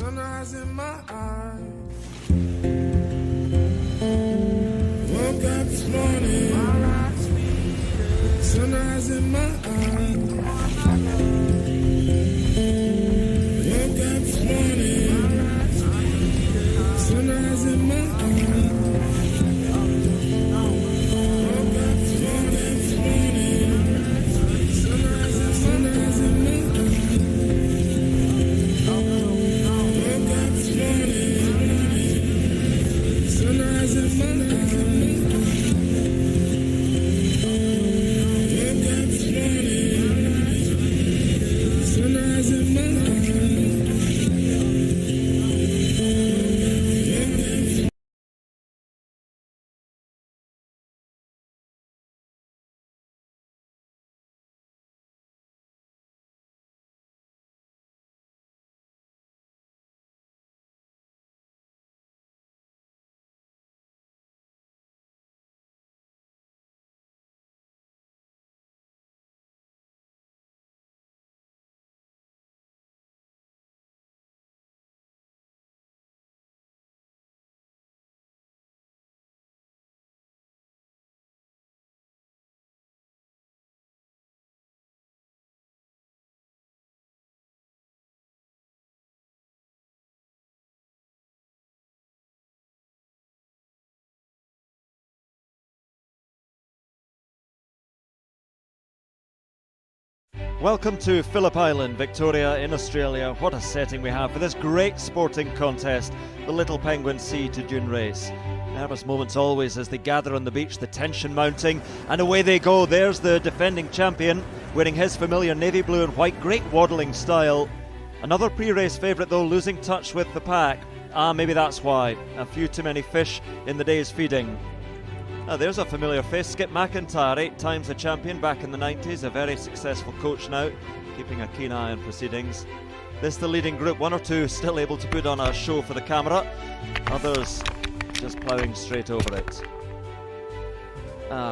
Sunrise in my eyes. Woke up this morning. Sunrise in my eyes. Woke up this morning. Sunrise in my eyes. Woke up this morning. Sunrise in my eyes. Woke up this morning. Sunrise in my eyes. Welcome to Phillip Island, Victoria in Australia. What a setting we have for this great sporting contest, the Little Penguin Sea to Dune race. Nervous moments always as they gather on the beach, the tension mounting, and away they go. There's the defending champion, wearing his familiar navy blue and white, great waddling style. Another pre-race favourite though, losing touch with the pack. Maybe that's why. A few too many fish in the day's feeding. There's a familiar face, Skip McIntyre, 8 times a champion back in the 90s, a very successful coach now, keeping a keen eye on proceedings. This the leading group, 1 or 2 still able to put on a show for the camera, others just ploughing straight over it.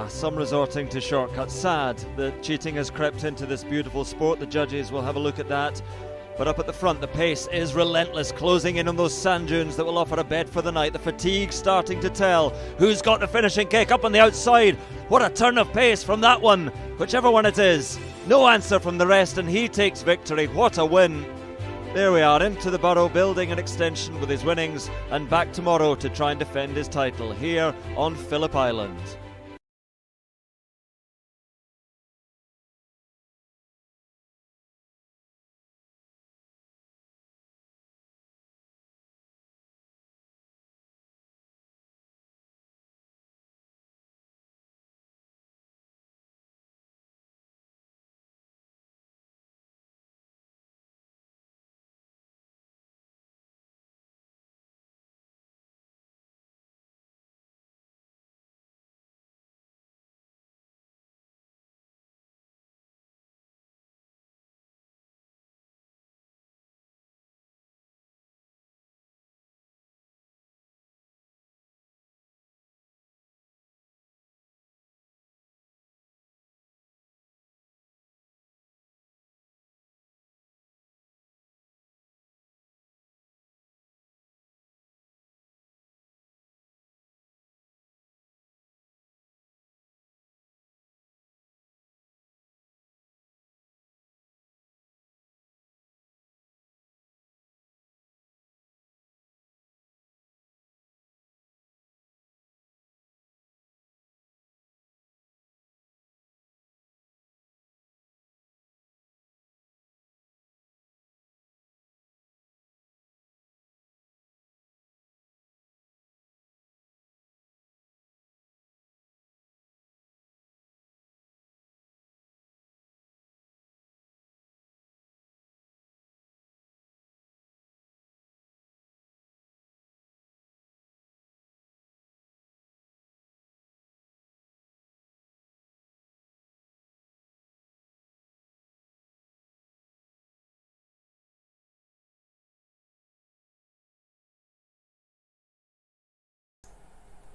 Some resorting to shortcuts. Sad that cheating has crept into this beautiful sport. The judges will have a look at that. But up at the front, the pace is relentless, closing in on those sand dunes that will offer a bed for the night. The fatigue starting to tell. Who's got the finishing kick up on the outside? What a turn of pace from that one, whichever one it is. No answer from the rest, and he takes victory. What a win. There we are, into the Burrow, building an extension with his winnings, and back tomorrow to try and defend his title here on Phillip Island.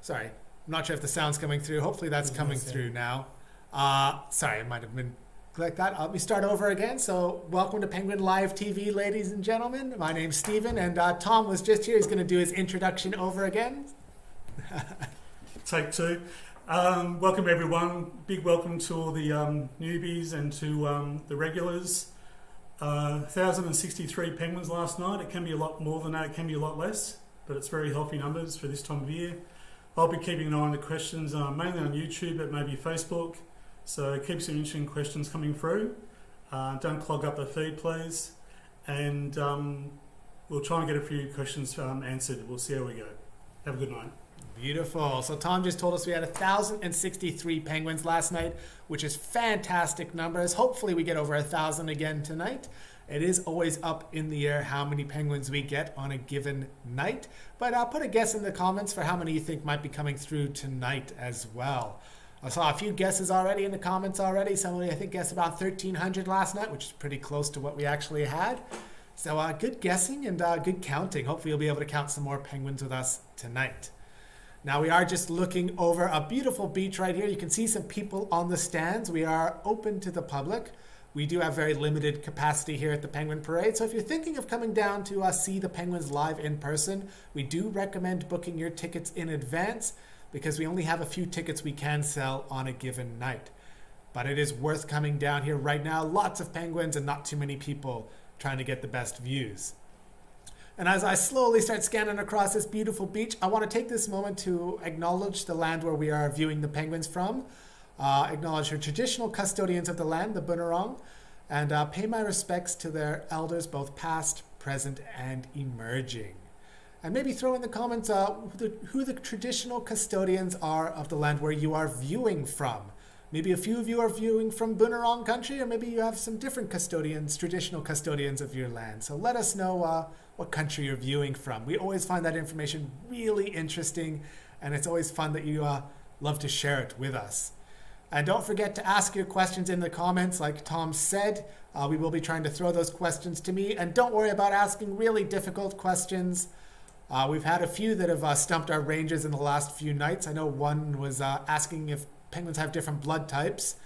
Sorry, I'm not sure if the sound's coming through. Hopefully that's coming through now. Sorry, it might have been Like that. Let me start over again. So welcome to Penguin Live TV, ladies and gentlemen. My name's Steven, and Tom was just here. He's going to do his introduction over again. Take two. Welcome everyone. Big welcome to all the newbies and to the regulars. 1,063 penguins last night. It can be a lot more than that. It can be a lot less, but it's very healthy numbers for this time of year. I'll be keeping an eye on the questions, mainly on YouTube, but maybe Facebook. So keep some interesting questions coming through. Don't clog up the feed, please. And we'll try and get a few questions answered. We'll see how we go. Have a good night. Beautiful. So Tom just told us we had 1,063 penguins last night, which is fantastic numbers. Hopefully we get over 1,000 again tonight. It is always up in the air how many penguins we get on a given night. But I'll put a guess in the comments for how many you think might be coming through tonight as well. I saw a few guesses already in the comments already. Somebody, I think, guessed about 1,300 last night, which is pretty close to what we actually had. So good guessing and good counting. Hopefully you'll be able to count some more penguins with us tonight. Now we are just looking over a beautiful beach right here. You can see some people on the stands. We are open to the public. We do have very limited capacity here at the Penguin Parade. So if you're thinking of coming down to see the penguins live in person, we do recommend booking your tickets in advance, because we only have a few tickets we can sell on a given night. But it is worth coming down here right now. Lots of penguins and not too many people trying to get the best views. And as I slowly start scanning across this beautiful beach, I want to take this moment to acknowledge the land where we are viewing the penguins from, acknowledge the traditional custodians of the land, the Bunurong, and pay my respects to their elders, both past, present, and emerging. And maybe throw in the comments who the traditional custodians are of the land where you are viewing from. Maybe a few of you are viewing from Bunurong country, or maybe you have some different custodians, traditional custodians of your land. So let us know what country you're viewing from. We always find that information really interesting, and it's always fun that you love to share it with us. And don't forget to ask your questions in the comments. Like Tom said, we will be trying to throw those questions to me. And don't worry about asking really difficult questions. We've had a few that have stumped our rangers in the last few nights. I know one was asking if penguins have different blood types.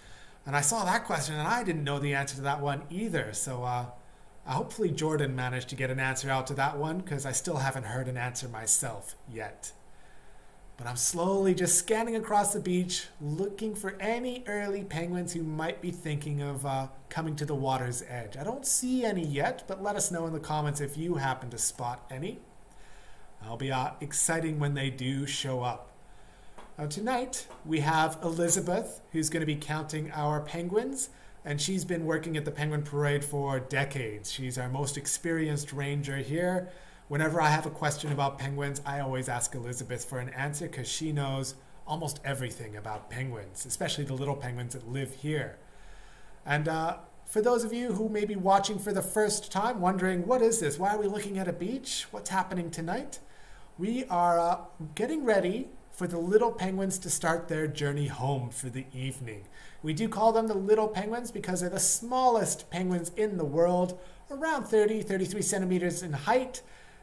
And I saw that question and I didn't know the answer to that one either. So hopefully Jordan managed to get an answer out to that one, because I still haven't heard an answer myself yet. But I'm slowly just scanning across the beach, looking for any early penguins who might be thinking of coming to the water's edge. I don't see any yet, but let us know in the comments if you happen to spot any. It'll be exciting when they do show up. Tonight, we have Elizabeth, who's going to be counting our penguins, and she's been working at the Penguin Parade for decades. She's our most experienced ranger here. Whenever I have a question about penguins, I always ask Elizabeth for an answer, because she knows almost everything about penguins, especially the little penguins that live here. And for those of you who may be watching for the first time, wondering, what is this? Why are we looking at a beach? What's happening tonight? We are getting ready for the little penguins to start their journey home for the evening. We do call them the little penguins because they're the smallest penguins in the world, around 33 centimeters in height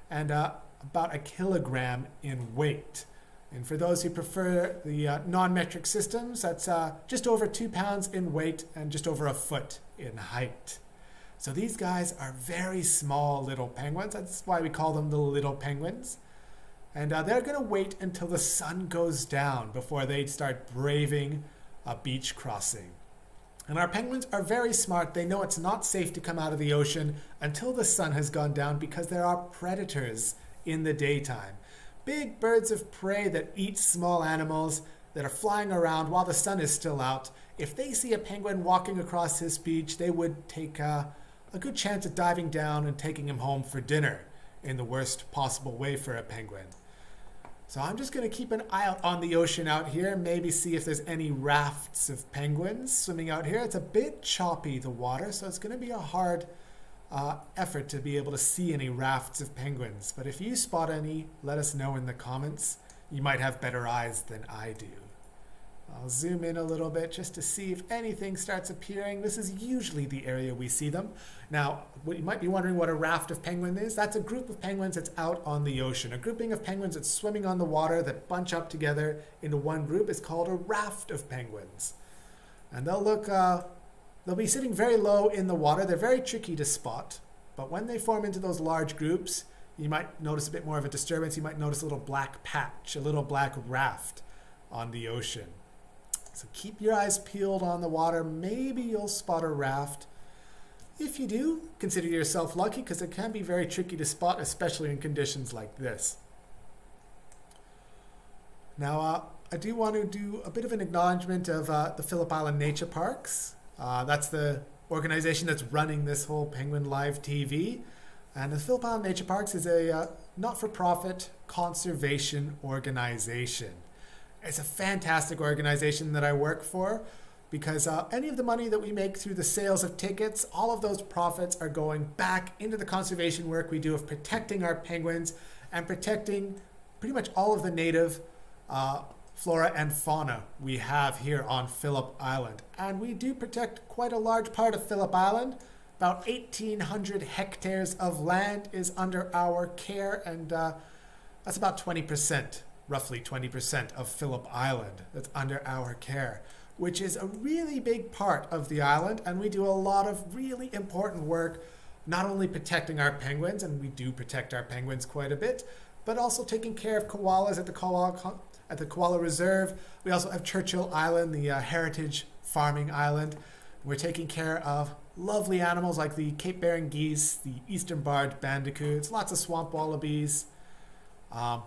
and about a kilogram in weight. And for those who prefer the non-metric systems, that's just over 2 pounds in weight and just over a foot in height. So these guys are very small little penguins. That's why we call them the little penguins. And they're going to wait until the sun goes down before they start braving a beach crossing. And our penguins are very smart. They know it's not safe to come out of the ocean until the sun has gone down, because there are predators in the daytime. Big birds of prey that eat small animals that are flying around while the sun is still out. If they see a penguin walking across this beach, they would take a good chance at diving down and taking him home for dinner in the worst possible way for a penguin. So I'm just going to keep an eye out on the ocean out here, maybe see if there's any rafts of penguins swimming out here. It's a bit choppy, the water, so it's going to be a hard effort to be able to see any rafts of penguins. But if you spot any, let us know in the comments. You might have better eyes than I do. I'll zoom in a little bit just to see if anything starts appearing. This is usually the area we see them. Now, you might be wondering what a raft of penguins is. That's a group of penguins that's out on the ocean. A grouping of penguins that's swimming on the water that bunch up together into one group is called a raft of penguins. And they'll look They'll be sitting very low in the water. They're very tricky to spot. But when they form into those large groups, you might notice a bit more of a disturbance. You might notice a little black patch, a little black raft on the ocean. So keep your eyes peeled on the water. Maybe you'll spot a raft. If you do, consider yourself lucky because it can be very tricky to spot, especially in conditions like this. Now, I do want to do a bit of an acknowledgement of the Phillip Island Nature Parks. That's the organization that's running this whole Penguin Live TV. And the Phillip Island Nature Parks is a not-for-profit conservation organization. It's a fantastic organization that I work for because any of the money that we make through the sales of tickets, all of those profits are going back into the conservation work we do of protecting our penguins and protecting pretty much all of the native flora and fauna we have here on Phillip Island. And we do protect quite a large part of Phillip Island. About 1,800 hectares of land is under our care, and that's about 20%, roughly 20% of Phillip Island that's under our care, which is a really big part of the island. And we do a lot of really important work, not only protecting our penguins, and we do protect our penguins quite a bit, but also taking care of koalas at the Koala Reserve. We also have Churchill Island, the heritage farming island. We're taking care of lovely animals like the Cape Barren geese, the eastern barred bandicoots, lots of swamp wallabies. And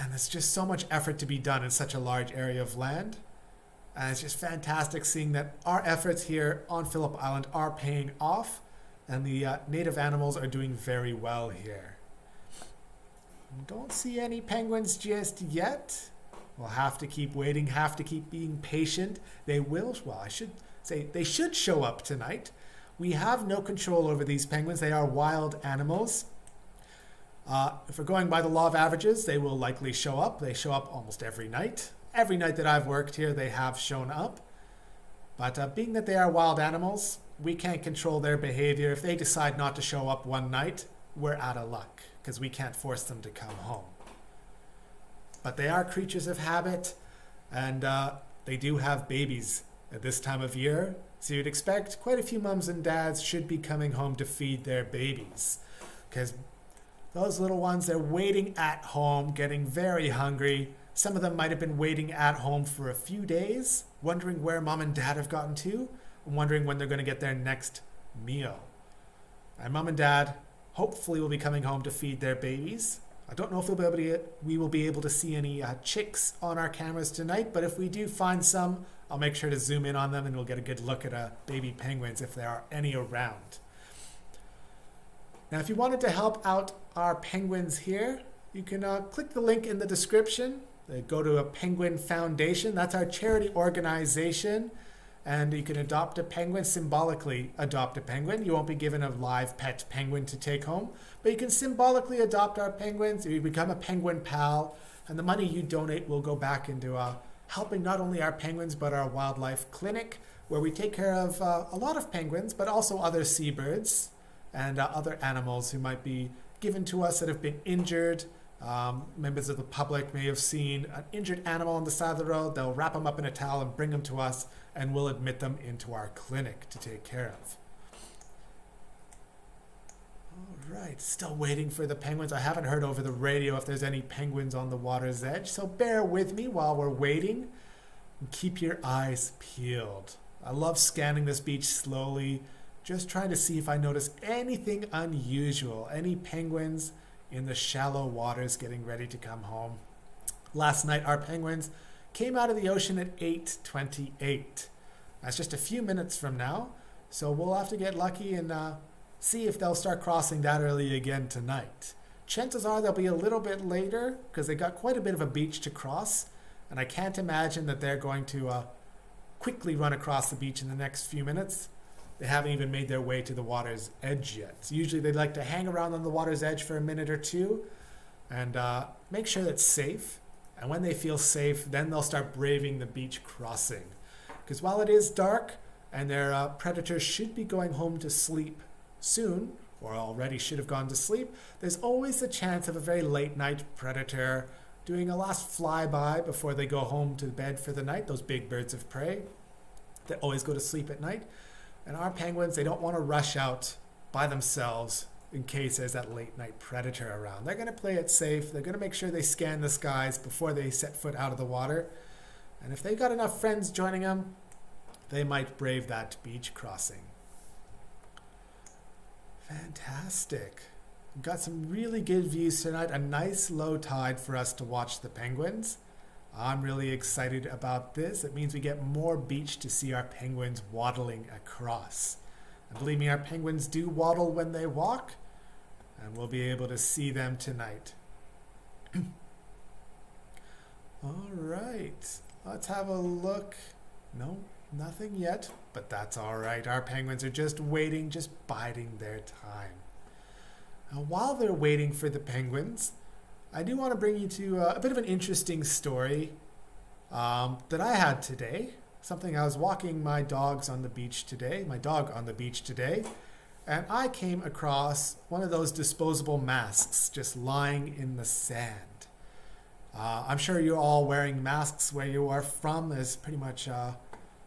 there's just so much effort to be done in such a large area of land. And it's just fantastic seeing that our efforts here on Phillip Island are paying off, and the native animals are doing very well here. Don't see any penguins just yet. We'll have to keep waiting, have to keep being patient. They will, well, I should say they should show up tonight. We have no control over these penguins. They are wild animals. If we're going by the law of averages, they will likely show up. They show up almost every night. Every night that I've worked here, they have shown up. But being that they are wild animals, we can't control their behavior. If they decide not to show up one night, we're out of luck because we can't force them to come home. But they are creatures of habit, and they do have babies at this time of year. So you'd expect quite a few mums and dads should be coming home to feed their babies, because those little ones, they're waiting at home, getting very hungry. Some of them might have been waiting at home for a few days, wondering where mom and dad have gotten to, and wondering when they're going to get their next meal. And mom and dad hopefully will be coming home to feed their babies. I don't know if we will be able to see any chicks on our cameras tonight, but if we do find some, I'll make sure to zoom in on them and we'll get a good look at baby penguins if there are any around. Now, if you wanted to help out our penguins here, you can click the link in the description. Go to a Penguin Foundation. That's our charity organization. And you can adopt a penguin, symbolically adopt a penguin. You won't be given a live pet penguin to take home, but you can symbolically adopt our penguins. You become a penguin pal, and the money you donate will go back into helping not only our penguins, but our wildlife clinic, where we take care of a lot of penguins, but also other seabirds and other animals who might be given to us that have been injured. Members of the public may have seen an injured animal on the side of the road. They'll wrap them up in a towel and bring them to us, and we'll admit them into our clinic to take care of. All right, still waiting for the penguins. I haven't heard over the radio if there's any penguins on the water's edge, so bear with me while we're waiting. And keep your eyes peeled. I love scanning this beach slowly, just trying to see if I notice anything unusual, any penguins in the shallow waters getting ready to come home. Last night, our penguins came out of the ocean at 8:28. That's just a few minutes from now, so we'll have to get lucky and see if they'll start crossing that early again tonight. Chances are they'll be a little bit later because they got quite a bit of a beach to cross, and I can't imagine that they're going to quickly run across the beach in the next few minutes. They haven't even made their way to the water's edge yet. So usually they'd like to hang around on the water's edge for a minute or two and make sure it's safe. And when they feel safe, then they'll start braving the beach crossing. Because while it is dark and their predators should be going home to sleep soon, or already should have gone to sleep, there's always the chance of a very late night predator doing a last flyby before they go home to bed for the night, those big birds of prey that always go to sleep at night. And our penguins, they don't want to rush out by themselves in case there's that late night predator around. They're going to play it safe. They're going to make sure they scan the skies before they set foot out of the water. And if they've got enough friends joining them, they might brave that beach crossing. Fantastic. We've got some really good views tonight. A nice low tide for us to watch the penguins. I'm really excited about this. It means we get more beach to see our penguins waddling across. And believe me, our penguins do waddle when they walk, and we'll be able to see them tonight. All right, let's have a look. No, nothing yet, but that's all right. Our penguins are just waiting, just biding their time. Now, while they're waiting for the penguins, I do want to bring you to a bit of an interesting story that I had today. Something I was walking my dog on the beach today, and I came across one of those disposable masks just lying in the sand. I'm sure you're all wearing masks where you are from. There's pretty much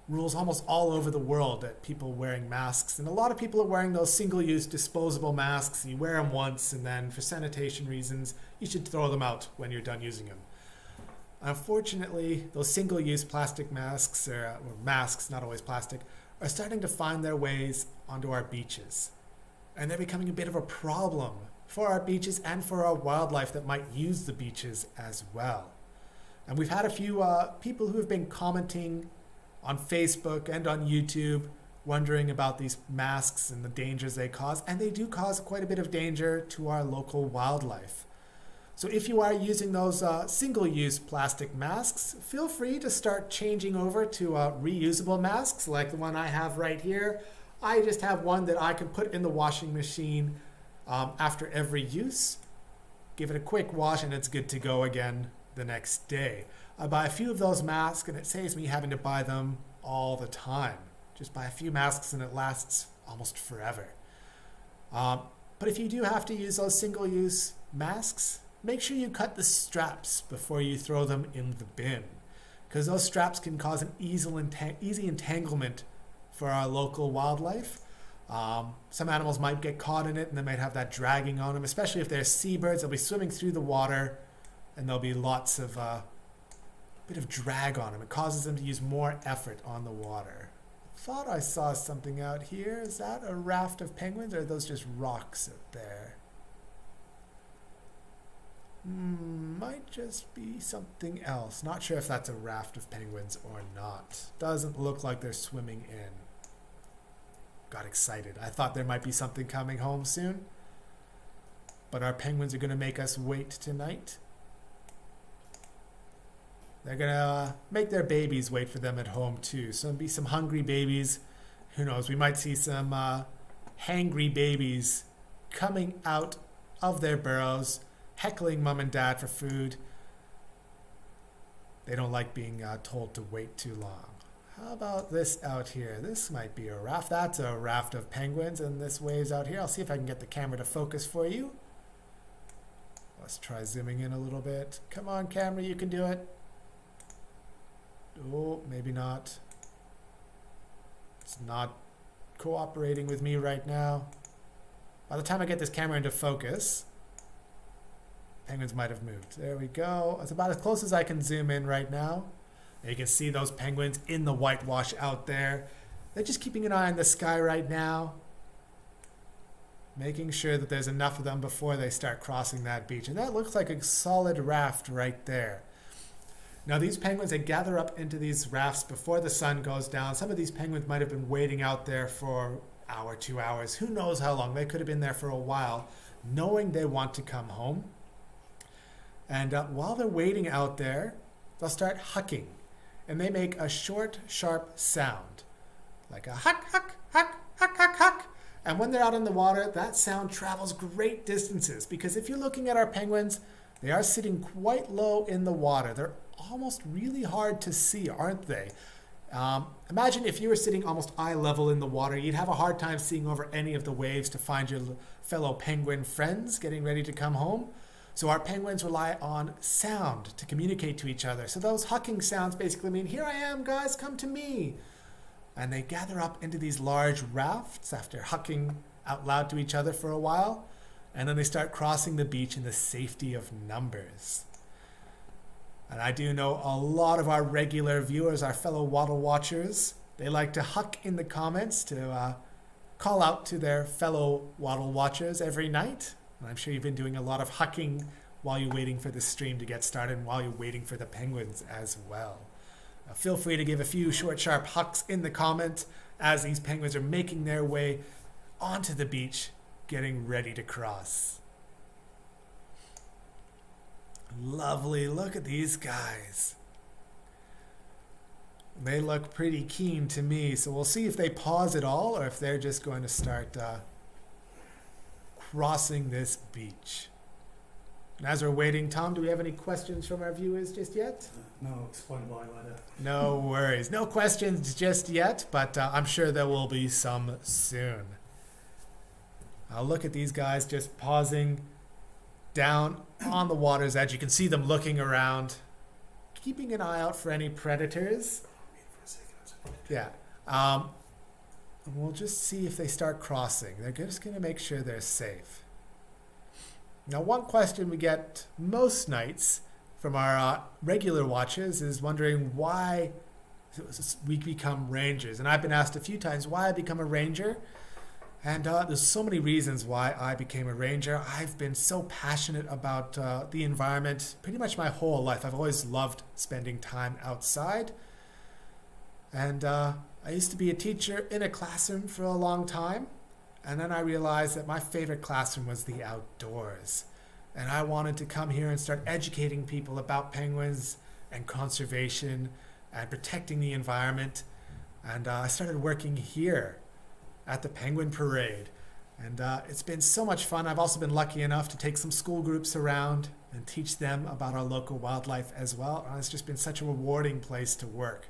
rules almost all over the world that people wearing masks, and a lot of people are wearing those single-use disposable masks. You wear them once, and then for sanitation reasons, you should throw them out when you're done using them. Unfortunately, those single-use plastic masks, or masks, not always plastic, are starting to find their ways onto our beaches. And they're becoming a bit of a problem for our beaches and for our wildlife that might use the beaches as well. And we've had a few people who have been commenting on Facebook and on YouTube, wondering about these masks and the dangers they cause, and they do cause quite a bit of danger to our local wildlife. So if you are using those single-use plastic masks, feel free to start changing over to reusable masks like the one I have right here. I just have one that I can put in the washing machine after every use. Give it a quick wash and it's good to go again the next day. I buy a few of those masks and it saves me having to buy them all the time. Just buy a few masks and it lasts almost forever. But if you do have to use those single-use masks, make sure you cut the straps before you throw them in the bin, because those straps can cause an easy entanglement for our local wildlife. Some animals might get caught in it and they might have that dragging on them, especially if they're seabirds. They'll be swimming through the water and there'll be lots of bit of drag on them. It causes them to use more effort on the water. Thought I saw something out here. Is that a raft of penguins, or are those just rocks out there? Might just be something else. Not sure if that's a raft of penguins or not. Doesn't look like they're swimming in. Got excited. I thought there might be something coming home soon. But our penguins are going to make us wait tonight. They're going to make their babies wait for them at home too. So there'll be some hungry babies. Who knows? We might see some hangry babies coming out of their burrows, heckling mom and dad for food. They don't like being told to wait too long. How about this out here? This might be a raft. That's a raft of penguins, and this waves out here. I'll see if I can get the camera to focus for you. Let's try zooming in a little bit. Come on, camera, you can do it. Oh, maybe not. It's not cooperating with me right now. By the time I get this camera into focus, penguins might have moved. There we go. It's about as close as I can zoom in right now. And you can see those penguins in the whitewash out there. They're just keeping an eye on the sky right now, making sure that there's enough of them before they start crossing that beach. And that looks like a solid raft right there. Now these penguins, they gather up into these rafts before the sun goes down. Some of these penguins might have been waiting out there for an hour, 2 hours. Who knows how long? They could have been there for a while, knowing they want to come home. And while they're waiting out there, they'll start hucking. And they make a short, sharp sound. Like a huck, huck, huck, huck, huck, huck. And when they're out in the water, that sound travels great distances. Because if you're looking at our penguins, they are sitting quite low in the water. They're almost really hard to see, aren't they? Imagine if you were sitting almost eye level in the water, you'd have a hard time seeing over any of the waves to find your fellow penguin friends getting ready to come home. So our penguins rely on sound to communicate to each other. So those hucking sounds basically mean, here I am, guys, come to me. and they gather up into these large rafts after hucking out loud to each other for a while, and then they start crossing the beach in the safety of numbers. And I do know a lot of our regular viewers, our fellow waddle watchers, they like to huck in the comments to call out to their fellow waddle watchers every night. And I'm sure you've been doing a lot of hucking while you're waiting for the stream to get started and while you're waiting for the penguins as well. Feel free to give a few short, sharp hucks in the comment as these penguins are making their way onto the beach, getting ready to cross. Lovely, look at these guys. They look pretty keen to me, so we'll see if they pause at all or if they're just going to start crossing this beach. And as we're waiting, Tom, do we have any questions from our viewers just yet? No, I'll explain why later. No worries. No questions just yet, but I'm sure there will be some soon. I'll look at these guys just pausing down on the water's edge. You can see them looking around, keeping an eye out for any predators. Yeah. And we'll just see if they start crossing. They're just going to make sure they're safe. Now, one question we get most nights from our regular watchers is wondering why we become rangers. And I've been asked a few times why I become a ranger. And there's so many reasons why I became a ranger. I've been so passionate about the environment pretty much my whole life. I've always loved spending time outside. And I used to be a teacher in a classroom for a long time. And then I realized that my favorite classroom was the outdoors. And I wanted to come here and start educating people about penguins and conservation and protecting the environment. And I started working here at the Penguin Parade. And it's been so much fun. I've also been lucky enough to take some school groups around and teach them about our local wildlife as well. And it's just been such a rewarding place to work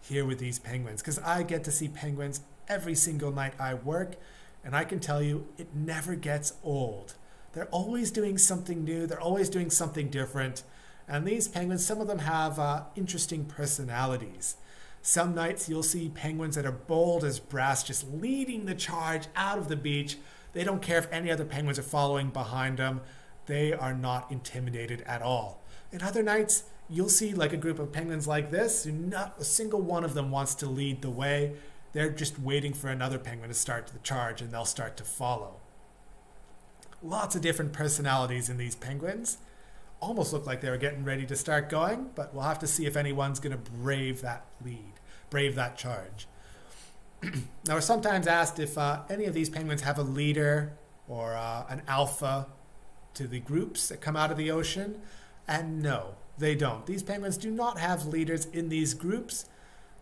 here with these penguins, because I get to see penguins every single night I work. And I can tell you, it never gets old. They're always doing something new. They're always doing something different. And these penguins, some of them have interesting personalities. Some nights you'll see penguins that are bold as brass, just leading the charge out of the beach. They don't care if any other penguins are following behind them. They are not intimidated at all. And other nights, you'll see like a group of penguins like this, who not a single one of them wants to lead the way. They're just waiting for another penguin to start the charge, and they'll start to follow. Lots of different personalities in these penguins. Almost look like they were getting ready to start going, but we'll have to see if anyone's going to brave that lead, brave that charge. Now, we're sometimes asked if any of these penguins have a leader or an alpha to the groups that come out of the ocean, and no, they don't. These penguins do not have leaders in these groups.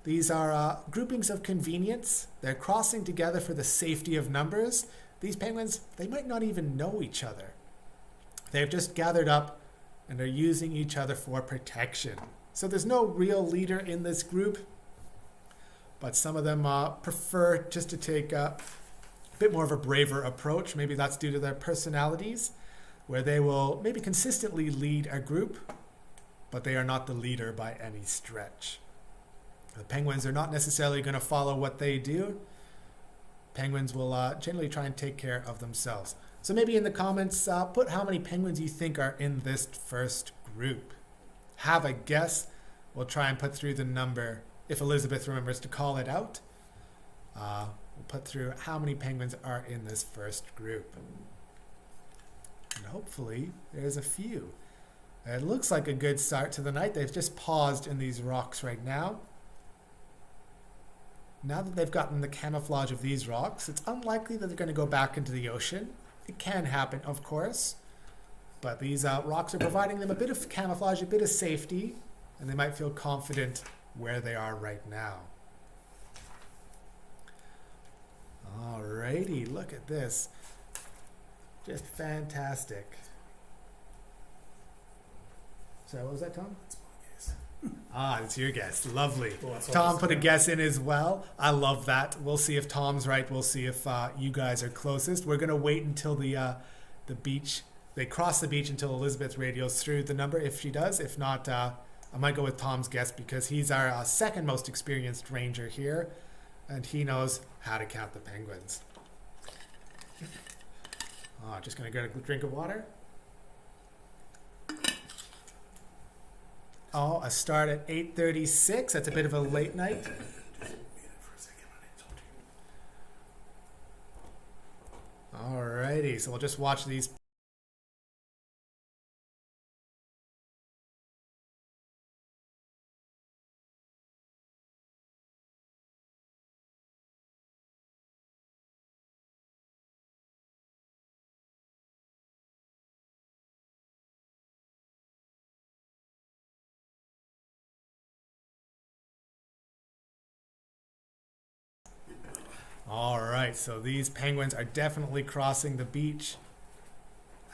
These are groupings of convenience. They're crossing together for the safety of numbers. These penguins, they might not even know each other. They've just gathered up and are using each other for protection. So there's no real leader in this group, but some of them prefer just to take a bit more of a braver approach. Maybe that's due to their personalities, where they will maybe consistently lead a group, but they are not the leader by any stretch. The penguins are not necessarily going to follow what they do. Penguins will generally try and take care of themselves. So maybe in the comments, put how many penguins you think are in this first group. Have a guess. We'll try and put through the number if Elizabeth remembers to call it out. We'll put through how many penguins are in this first group. And hopefully there's a few. It looks like a good start to the night. They've just paused in these rocks right now. Now that they've gotten the camouflage of these rocks, it's unlikely that they're going to go back into the ocean. It can happen, of course, but these rocks are providing them a bit of camouflage, a bit of safety, and they might feel confident where they are right now. Alrighty, look at this. Just fantastic. So what was that, Tom? It's your guess. Lovely. Well, Tom put a guess in as well. I love that. We'll see if Tom's right. We'll see if you guys are closest. We're going to wait until the beach. They cross the beach until Elizabeth radios through the number, if she does. If not, I might go with Tom's guess because he's our second most experienced ranger here. and he knows how to count the penguins. Oh, just gonna get a drink of water. Oh, a start at 8:36. That's a bit of a late night. Alrighty, so we'll just watch these. All right, so these penguins are definitely crossing the beach,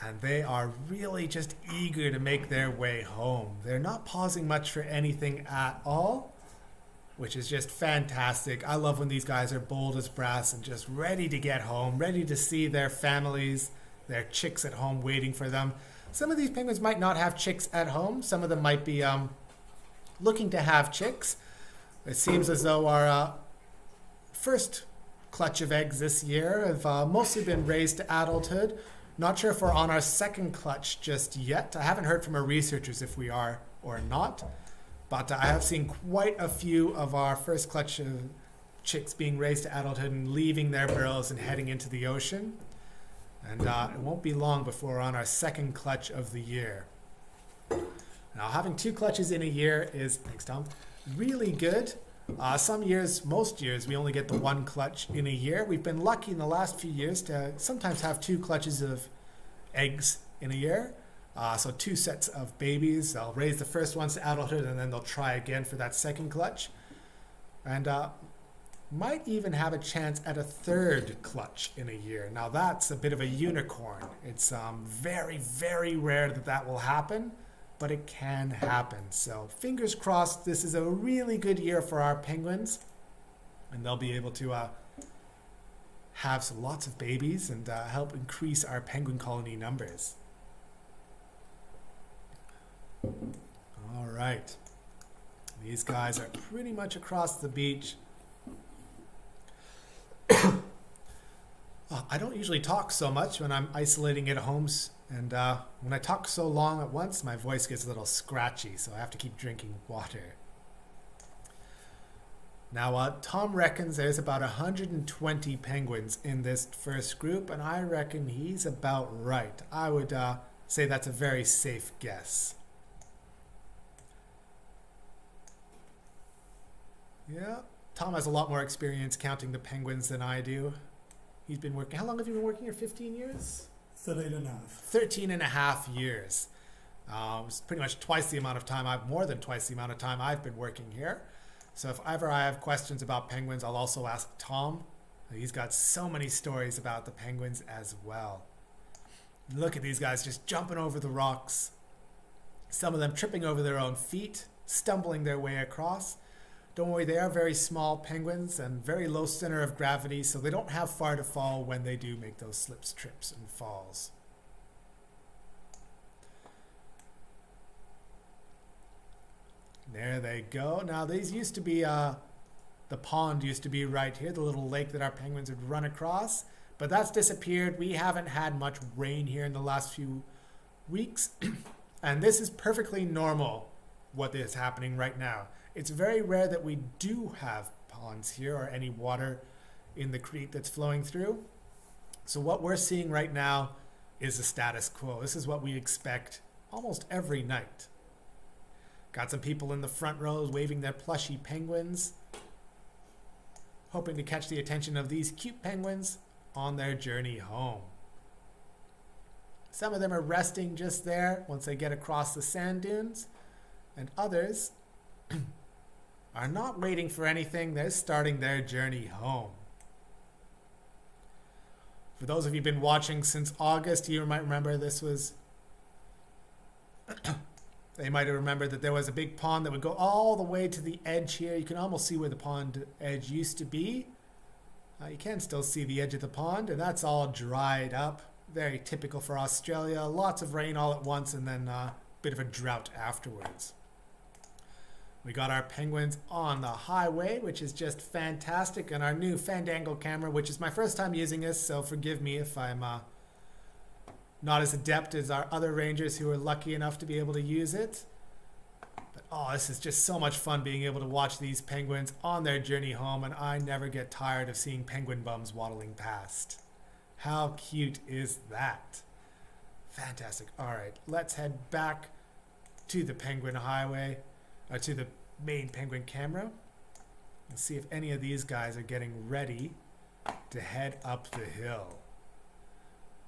and they are really just eager to make their way home. They're not pausing much for anything at all, which is just fantastic. I love when these guys are bold as brass and just ready to get home, ready to see their families, their chicks at home waiting for them. Some of these penguins might not have chicks at home. Some of them might be looking to have chicks. It seems as though our first clutch of eggs this year have mostly been raised to adulthood. Not sure if we're on our second clutch just yet. I haven't heard from our researchers if we are or not, but I have seen quite a few of our first clutch of chicks being raised to adulthood and leaving their burrows and heading into the ocean. And it won't be long before we're on our second clutch of the year. Now, having 2 clutches in a year is, thanks Tom, really good. Some years, most years, we only get the 1 clutch in a year. We've been lucky in the last few years to sometimes have 2 clutches of eggs in a year. So 2 sets of babies. They'll raise the first ones to adulthood, and then they'll try again for that second clutch. And might even have a chance at a 3rd clutch in a year. Now that's a bit of a unicorn. It's very, very rare that that will happen, but it can happen. So fingers crossed, this is a really good year for our penguins, and they'll be able to have lots of babies and help increase our penguin colony numbers. All right. These guys are pretty much across the beach. I don't usually talk so much when I'm isolating at home, and when I talk so long at once, my voice gets a little scratchy, so I have to keep drinking water. Now, Tom reckons there's about 120 penguins in this first group, and I reckon he's about right. I would say that's a very safe guess. Yeah, Tom has a lot more experience counting the penguins than I do. He's been working, how long have you been working here? 15 years? 13 and a half. 13 and a half years. It's pretty much twice the amount of time, more than twice the amount of time I've been working here. So if ever I have questions about penguins, I'll also ask Tom. He's got so many stories about the penguins as well. Look at these guys just jumping over the rocks. Some of them tripping over their own feet, stumbling their way across. Don't worry, they are very small penguins and very low center of gravity, so they don't have far to fall when they do make those slips, trips, and falls. There they go. Now, these used to be, the pond used to be right here, the little lake that our penguins would run across, but that's disappeared. We haven't had much rain here in the last few weeks, and this is perfectly normal, what is happening right now. It's very rare that we do have ponds here or any water in the creek that's flowing through. So what we're seeing right now is the status quo. This is what we expect almost every night. Got some people in the front rows waving their plushy penguins, hoping to catch the attention of these cute penguins on their journey home. Some of them are resting just there once they get across the sand dunes, and others are not waiting for anything. They're starting their journey home. For those of you who've been watching since August, you might remember this was they might have remembered that there was a big pond that would go all the way to the edge here. You can almost see where the pond edge used to be. You can still see the edge of the pond, and that's all dried up. Very typical for Australia. Lots of rain all at once, and then a bit of a drought afterwards. We got our penguins on the highway, which is just fantastic, and our new Fandango camera, which is my first time using this, so forgive me if I'm not as adept as our other rangers who are lucky enough to be able to use it. But oh, this is just so much fun being able to watch these penguins on their journey home, and I never get tired of seeing penguin bums waddling past. How cute is that? Fantastic. All right, let's head back to the penguin highway, to the main penguin camera, and see if any of these guys are getting ready to head up the hill.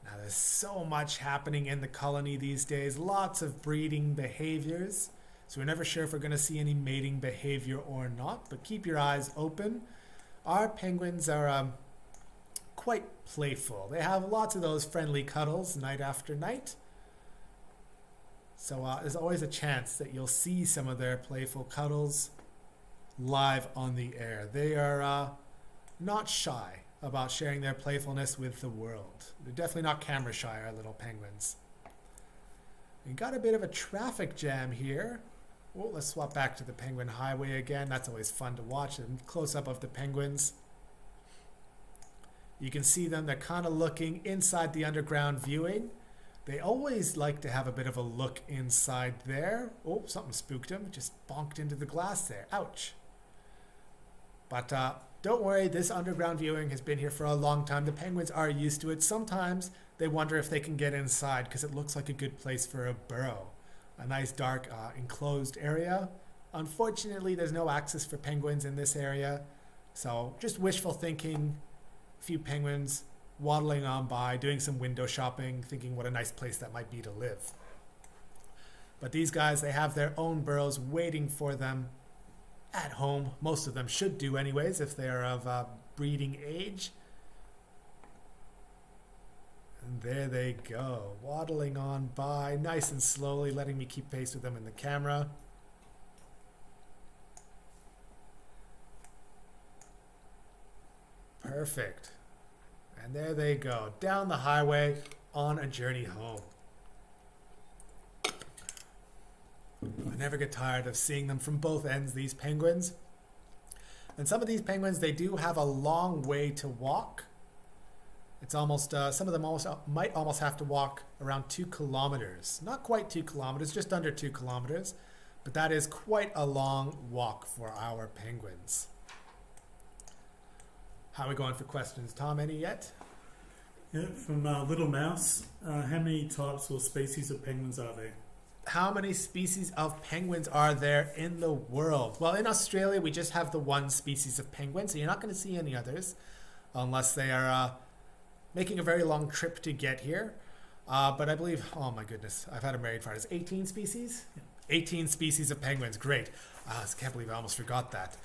Now there's so much happening in the colony these days, lots of breeding behaviors, so we're never sure if we're going to see any mating behavior or not, but keep your eyes open. Our penguins are quite playful. They have lots of those friendly cuddles night after night. So there's always a chance that you'll see some of their playful cuddles live on the air. They are not shy about sharing their playfulness with the world. They're definitely not camera shy, our little penguins. We got a bit of a traffic jam here. Oh, let's swap back to the penguin highway again. That's always fun to watch. A close up of the penguins. You can see them. They're kind of looking inside the underground viewing. They always like to have a bit of a look inside there. Oh, something spooked him. Just bonked into the glass there. Ouch. But don't worry, this underground viewing has been here for a long time. The penguins are used to it. Sometimes they wonder if they can get inside because it looks like a good place for a burrow. A nice dark enclosed area. Unfortunately, there's no access for penguins in this area. So just wishful thinking. A few penguins waddling on by, doing some window shopping, thinking what a nice place that might be to live. But these guys, they have their own burrows waiting for them at home. Most of them should do anyways if they're of breeding age. And there they go, waddling on by, nice and slowly, letting me keep pace with them in the camera. Perfect. And there they go, down the highway on a journey home. I never get tired of seeing them from both ends, these penguins. And some of these penguins, they do have a long way to walk. It's almost, some of them might almost have to walk around 2 kilometers. Not quite 2 kilometers, just under 2 kilometers. But that is quite a long walk for our penguins. How are we going for questions, Tom? Any yet? Yeah, from Little Mouse, how many types or species of penguins are there? How many species of penguins are there in the world? Well, in Australia, we just have the one species of penguin, so you're not going to see any others unless they are making a very long trip to get here. But I believe, oh my goodness, I've had them very far. It's 18 species? Yeah. 18 species of penguins, great. I can't believe I almost forgot that.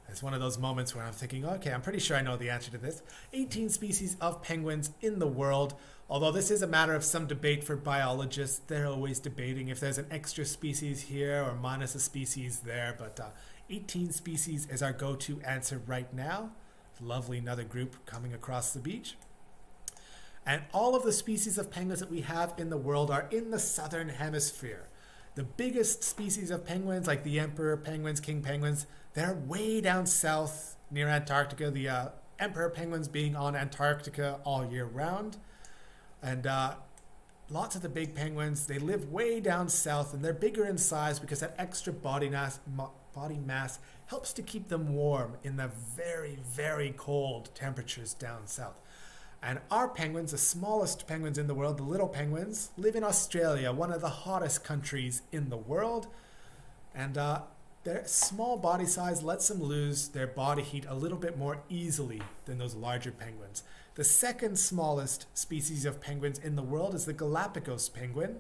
It's one of those moments where I'm thinking, okay, I'm pretty sure I know the answer to this. 18 species of penguins in the world. Although this is a matter of some debate for biologists. They're always debating if there's an extra species here or minus a species there. But 18 species is our go-to answer right now. Lovely, another group coming across the beach. And all of the species of penguins that we have in the world are in the southern hemisphere. The biggest species of penguins, like the emperor penguins, king penguins, they're way down south near Antarctica. The emperor penguins being on Antarctica all year round. And lots of the big penguins, they live way down south, and they're bigger in size because that extra body mass helps to keep them warm in the very, very cold temperatures down south. And our penguins, the smallest penguins in the world, the little penguins, live in Australia, one of the hottest countries in the world. And their small body size lets them lose their body heat a little bit more easily than those larger penguins. The second smallest species of penguins in the world is the Galapagos penguin.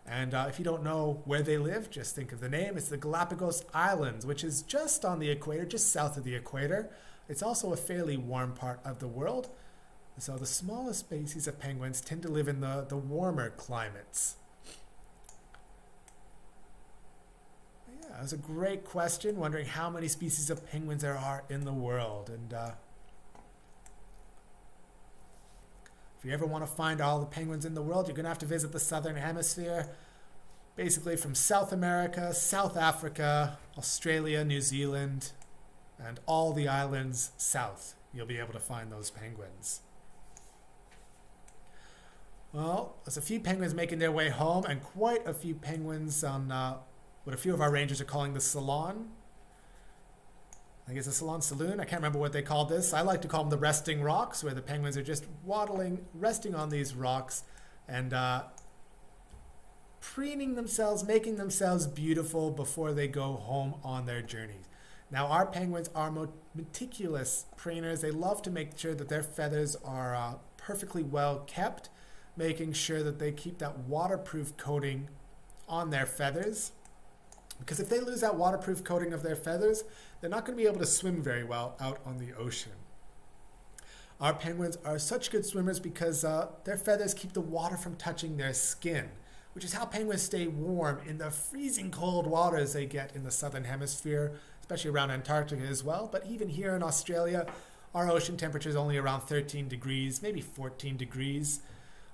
And if you don't know where they live, just think of the name. It's the Galapagos Islands, which is just on the equator, just south of the equator. It's also a fairly warm part of the world. So the smallest species of penguins tend to live in the warmer climates. Yeah, that was a great question, wondering how many species of penguins there are in the world. And if you ever want to find all the penguins in the world, you're going to have to visit the southern hemisphere. basically from South America, South Africa, Australia, New Zealand, and all the islands south. You'll be able to find those penguins. Well, there's a few penguins making their way home, and quite a few penguins on what a few of our rangers are calling the salon. I think it's a saloon. I can't remember what they call this. I like to call them the resting rocks, where the penguins are just resting on these rocks and preening themselves, making themselves beautiful before they go home on their journeys. Now, our penguins are meticulous preeners. They love to make sure that their feathers are perfectly well kept, making sure that they keep that waterproof coating on their feathers. Because if they lose that waterproof coating of their feathers, they're not going to be able to swim very well out on the ocean. Our penguins are such good swimmers because their feathers keep the water from touching their skin, which is how penguins stay warm in the freezing cold waters they get in the southern hemisphere, especially around Antarctica as well. But even here in Australia, our ocean temperature is only around 13 degrees, maybe 14 degrees.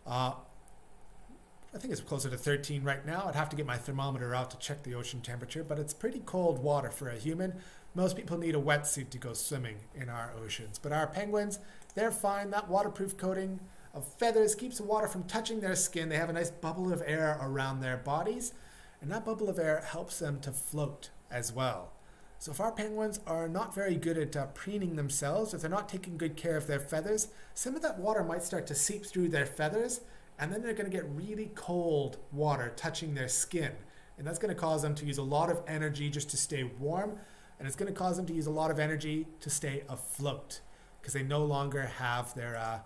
I think it's closer to 13 right now. I'd have to get my thermometer out to check the ocean temperature, but it's pretty cold water for a human. Most people need a wetsuit to go swimming in our oceans. But our penguins, they're fine. That waterproof coating of feathers keeps the water from touching their skin. They have a nice bubble of air around their bodies, and that bubble of air helps them to float as well. So if our penguins are not very good at preening themselves, if they're not taking good care of their feathers, some of that water might start to seep through their feathers, and then they're going to get really cold water touching their skin. And that's going to cause them to use a lot of energy just to stay warm, and it's going to cause them to use a lot of energy to stay afloat because they no longer have their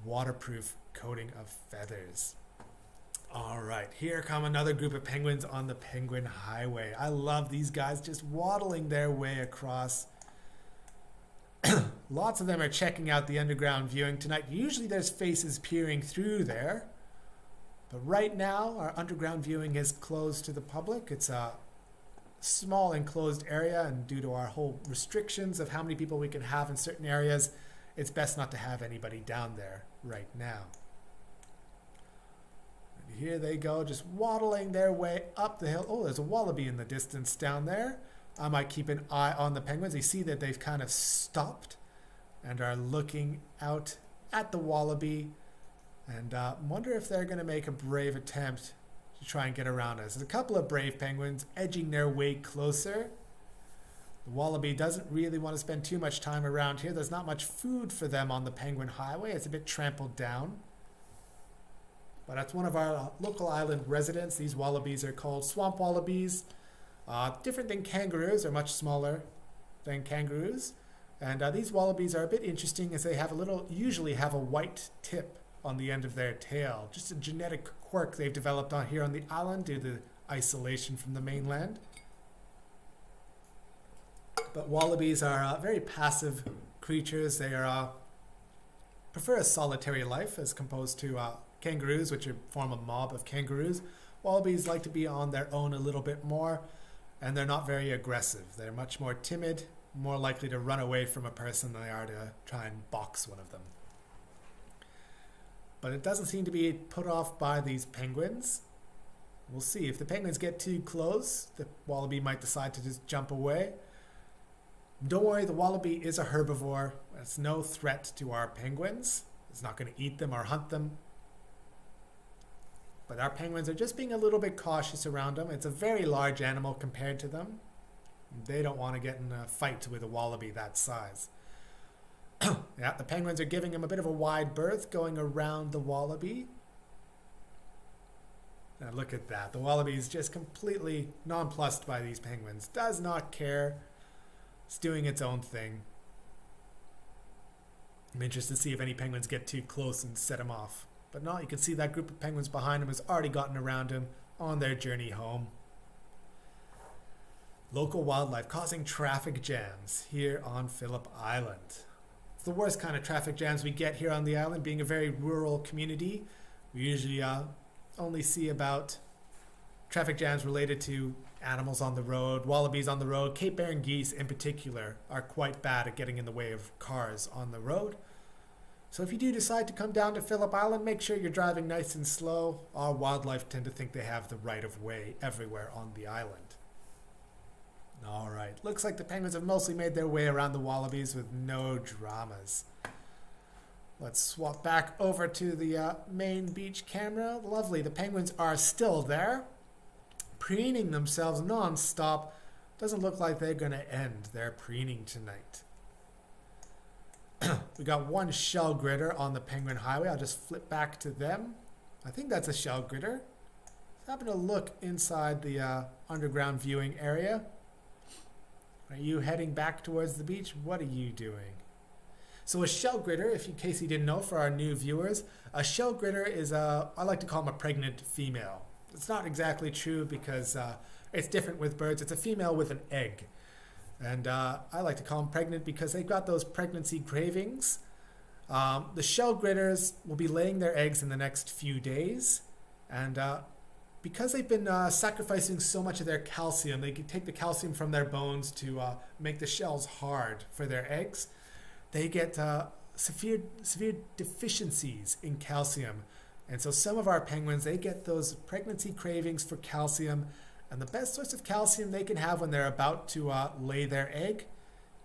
waterproof coating of feathers. All right, here come another group of penguins on the Penguin Highway. I love these guys just waddling their way across. Lots of them are checking out the underground viewing tonight. Usually there's faces peering through there, but right now our underground viewing is closed to the public. It's a small enclosed area, and due to our whole restrictions of how many people we can have in certain areas, it's best not to have anybody down there right now. And here they go, just waddling their way up the hill. Oh, there's a wallaby in the distance down there. I might keep an eye on the penguins. You see that they've kind of stopped and are looking out at the wallaby, and wonder if they're going to make a brave attempt to try and get around us. There's a couple of brave penguins edging their way closer. The wallaby doesn't really want to spend too much time around here. There's not much food for them on the Penguin Highway. It's a bit trampled down. But that's one of our local island residents. These wallabies are called swamp wallabies. Different than kangaroos, they're much smaller than kangaroos. And these wallabies are a bit interesting as they usually have a white tip on the end of their tail. Just a genetic quirk they've developed on here on the island due to isolation from the mainland. But wallabies are very passive creatures. They prefer a solitary life as opposed to kangaroos, which form a mob of kangaroos. Wallabies like to be on their own a little bit more, and they're not very aggressive. They're much more timid, more likely to run away from a person than they are to try and box one of them. But it doesn't seem to be put off by these penguins. We'll see. If the penguins get too close, the wallaby might decide to just jump away. Don't worry, the wallaby is a herbivore. It's no threat to our penguins. It's not going to eat them or hunt them. But our penguins are just being a little bit cautious around them. It's a very large animal compared to them. They don't want to get in a fight with a wallaby that size. Yeah, the penguins are giving him a bit of a wide berth going around the wallaby. Now look at that. The wallaby is just completely nonplussed by these penguins. Does not care. It's doing its own thing. I'm interested to see if any penguins get too close and set him off. But no, you can see that group of penguins behind him has already gotten around him on their journey home. Local wildlife causing traffic jams here on Phillip Island. It's the worst kind of traffic jams we get here on the island, being a very rural community. We usually only see about traffic jams related to animals on the road, wallabies on the road. Cape Barren geese in particular are quite bad at getting in the way of cars on the road. So if you do decide to come down to Phillip Island, make sure you're driving nice and slow. Our wildlife tend to think they have the right of way everywhere on the island. All right, looks like the penguins have mostly made their way around the wallabies with no dramas. Let's swap back over to the main beach camera. Lovely, the penguins are still there, preening themselves non-stop. Doesn't look like they're going to end their preening tonight. We got one shell gritter on the Penguin Highway. I'll just flip back to them. I think that's a shell gritter. Let's happen to look inside the underground viewing area. Are you heading back towards the beach? What are you doing? So a shell gritter, if in case you didn't know for our new viewers, a shell gritter is I like to call them a pregnant female. It's not exactly true because it's different with birds. It's a female with an egg. And I like to call them pregnant because they've got those pregnancy cravings. The shell gritters will be laying their eggs in the next few days. And because they've been sacrificing so much of their calcium, they can take the calcium from their bones to make the shells hard for their eggs. They get severe deficiencies in calcium. And so some of our penguins, they get those pregnancy cravings for calcium. And the best source of calcium they can have when they're about to lay their egg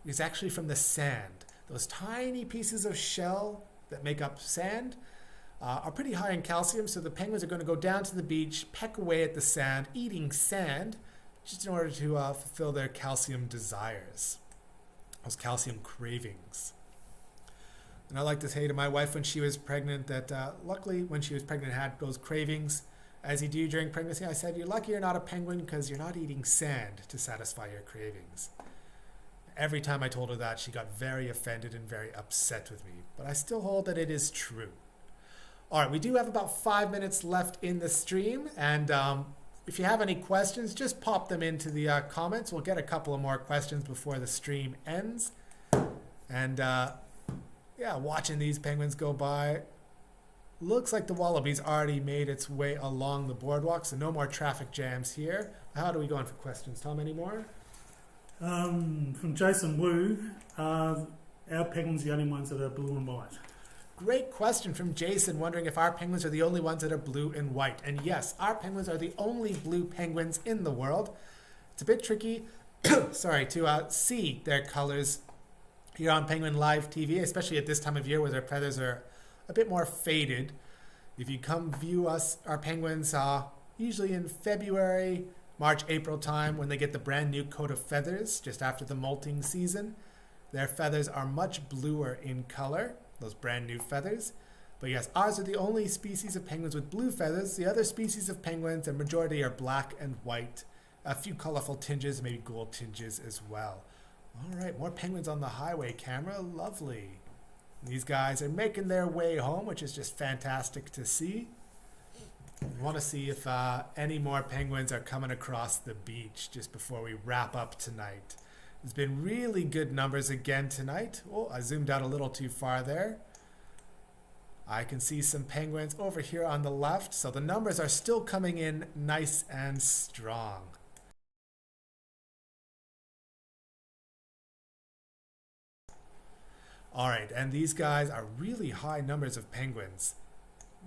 is actually from the sand. Those tiny pieces of shell that make up sand are pretty high in calcium, so the penguins are going to go down to the beach, peck away at the sand, eating sand, just in order to fulfill their calcium desires, those calcium cravings. And I like to say to my wife when she was pregnant that luckily when she was pregnant had those cravings. As you do during pregnancy, I said, you're lucky you're not a penguin because you're not eating sand to satisfy your cravings. Every time I told her that, she got very offended and very upset with me. But I still hold that it is true. All right, we do have about 5 minutes left in the stream. And if you have any questions, just pop them into the comments. We'll get a couple of more questions before the stream ends. And yeah, watching these penguins go by. Looks like the Wallaby's already made its way along the boardwalk, so no more traffic jams here. How do we go on for questions? Tom, any more? From Jason Wu, our penguins are the only ones that are blue and white. Great question from Jason, wondering if our penguins are the only ones that are blue and white. And yes, our penguins are the only blue penguins in the world. It's a bit tricky, sorry, to see their colors here on Penguin Live TV, especially at this time of year where their feathers are a bit more faded. If you come view us, our penguins, usually in February, March, April time, when they get the brand new coat of feathers, just after the molting season, their feathers are much bluer in color, those brand new feathers. But yes, ours are the only species of penguins with blue feathers. The other species of penguins, the majority are black and white, a few colorful tinges, maybe gold tinges as well. All right, more penguins on the highway camera, lovely. These guys are making their way home, which is just fantastic to see. We want to see if any more penguins are coming across the beach just before we wrap up tonight. There's been really good numbers again tonight. Oh, I zoomed out a little too far there. I can see some penguins over here on the left, so the numbers are still coming in nice and strong. All right, and these guys are really high numbers of penguins.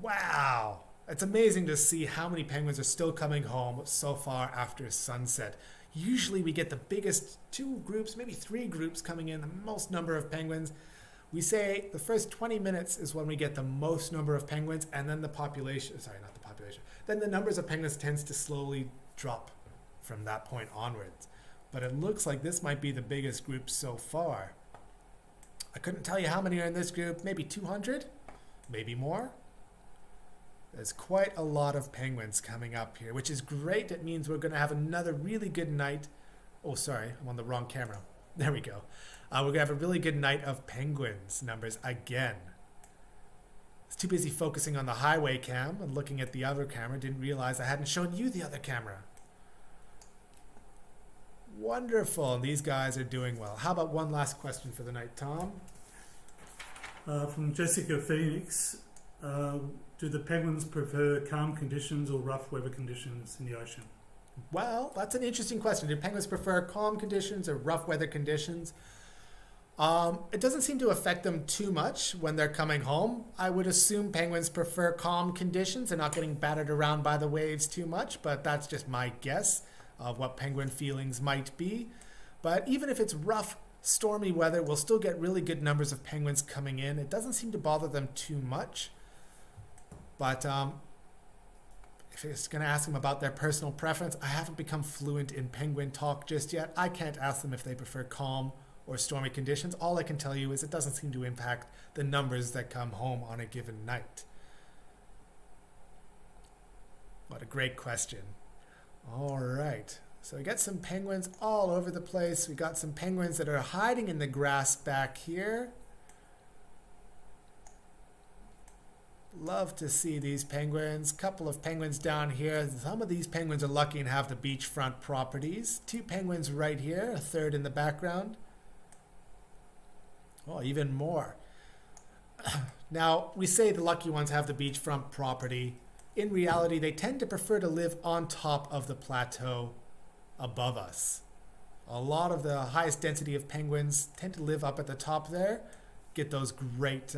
Wow, it's amazing to see how many penguins are still coming home so far after sunset. Usually we get the biggest 2 groups, maybe 3 groups coming in, the most number of penguins. We say the first 20 minutes is when we get the most number of penguins, and then the population, sorry, not the population, then the numbers of penguins tends to slowly drop from that point onwards. But it looks like this might be the biggest group so far. I couldn't tell you how many are in this group, maybe 200, maybe more. There's quite a lot of penguins coming up here, which is great. It means we're going to have another really good night. Oh, sorry, I'm on the wrong camera. There we go. We're going to have a really good night of penguins numbers again. I was too busy focusing on the highway cam and looking at the other camera. Didn't realize I hadn't shown you the other camera. Wonderful. These guys are doing well. How about one last question for the night, Tom? From Jessica Phoenix, do the penguins prefer calm conditions or rough weather conditions in the ocean? Well, that's an interesting question. Do penguins prefer calm conditions or rough weather conditions? It doesn't seem to affect them too much when they're coming home. I would assume penguins prefer calm conditions and not getting battered around by the waves too much, but that's just my guess of what penguin feelings might be. But even if it's rough, stormy weather, we'll still get really good numbers of penguins coming in. It doesn't seem to bother them too much. But if it's going to ask them about their personal preference, I haven't become fluent in penguin talk just yet. I can't ask them if they prefer calm or stormy conditions. All I can tell you is it doesn't seem to impact the numbers that come home on a given night. What a great question. All right. So we got some penguins all over the place. We got some penguins that are hiding in the grass back here. Love to see these penguins. Couple of penguins down here. Some of these penguins are lucky and have the beachfront properties. 2 penguins right here, a third in the background. Oh, even more. Now, we say the lucky ones have the beachfront property. In reality, they tend to prefer to live on top of the plateau above us. A lot of the highest density of penguins tend to live up at the top there, get those great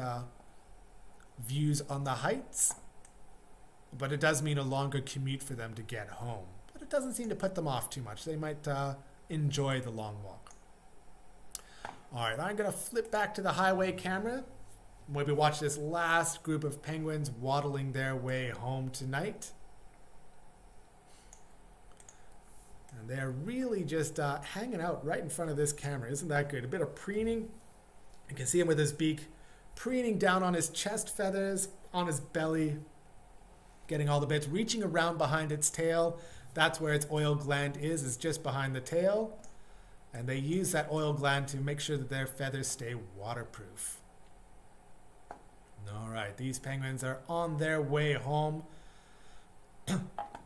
views on the heights. But it does mean a longer commute for them to get home. But it doesn't seem to put them off too much. They might enjoy the long walk. All right, I'm going to flip back to the highway camera. Maybe watch this last group of penguins waddling their way home tonight. And they're really just hanging out right in front of this camera. Isn't that good? A bit of preening. You can see him with his beak preening down on his chest feathers, on his belly, getting all the bits, reaching around behind its tail. That's where its oil gland is just behind the tail. And they use that oil gland to make sure that their feathers stay waterproof. All right, these penguins are on their way home. And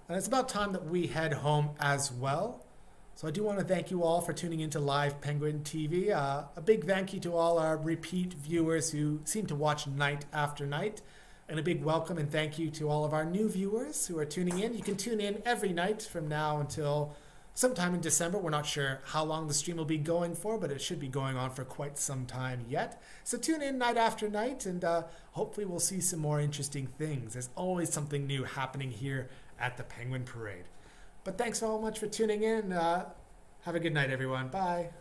it's about time that we head home as well. So I do want to thank you all for tuning into Live Penguin TV. A big thank you to all our repeat viewers who seem to watch night after night. And a big welcome and thank you to all of our new viewers who are tuning in. You can tune in every night from now until sometime in December. We're not sure how long the stream will be going for, but it should be going on for quite some time yet. So tune in night after night, and hopefully we'll see some more interesting things. There's always something new happening here at the Penguin Parade. But thanks so much for tuning in. Have a good night, everyone. Bye.